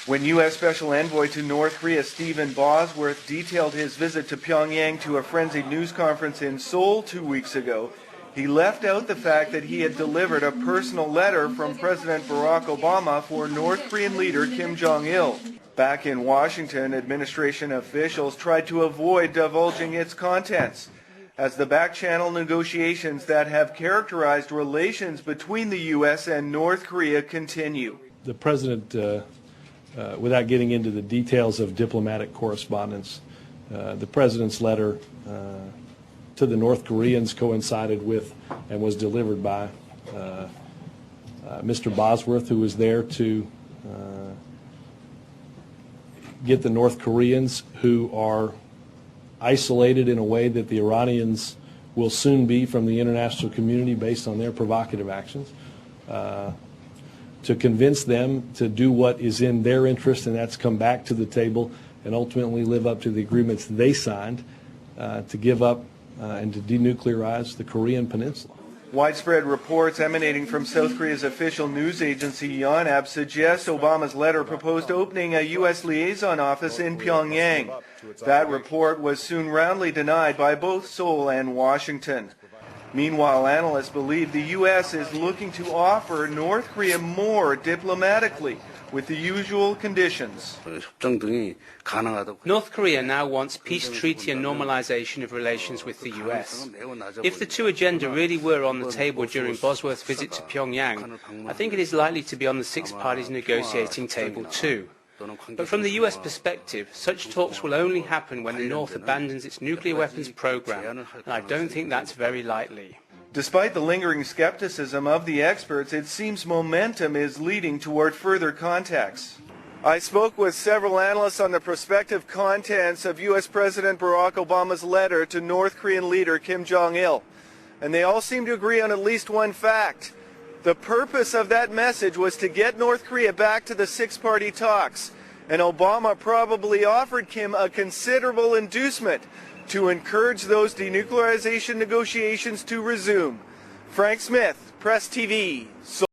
When U.S. Special Envoy to North Korea Stephen Bosworth detailed his visit to Pyongyang to a frenzied news conference in Seoul 2 weeks ago, he left out the fact that he had delivered a personal letter from President Barack Obama for North Korean leader Kim Jong-il. Back in Washington, administration officials tried to avoid divulging its contents, as the back-channel negotiations that have characterized relations between the U.S. and North Korea continue. The President, without getting into the details of diplomatic correspondence, the President's letter to the North Koreans coincided with and was delivered by Mr. Bosworth, who was there to get the North Koreans, who are isolated in a way that the Iranians will soon be from the international community based on their provocative actions, to convince them to do what is in their interest, and that's come back to the table and ultimately live up to the agreements they signed to give up and to denuclearize the Korean Peninsula. Widespread reports emanating from South Korea's official news agency Yonhap suggest Obama's letter proposed opening a U.S. liaison office in Pyongyang. That report was soon roundly denied by both Seoul and Washington. Meanwhile, analysts believe the U.S. is looking to offer North Korea more diplomatically, with the usual conditions. North Korea now wants peace treaty and normalization of relations with the US. If the two agendas really were on the table during Bosworth's visit to Pyongyang, I think it is likely to be on the six parties negotiating table too. But from the US perspective, such talks will only happen when the North abandons its nuclear weapons program, and I don't think that's very likely. Despite the lingering skepticism of the experts, it seems momentum is leading toward further contacts. I spoke with several analysts on the prospective contents of U.S. President Barack Obama's letter to North Korean leader Kim Jong-il, and they all seem to agree on at least one fact. The purpose of that message was to get North Korea back to the six-party talks, and Obama probably offered Kim a considerable inducement to encourage those denuclearization negotiations to resume. Frank Smith, Press TV, Seoul.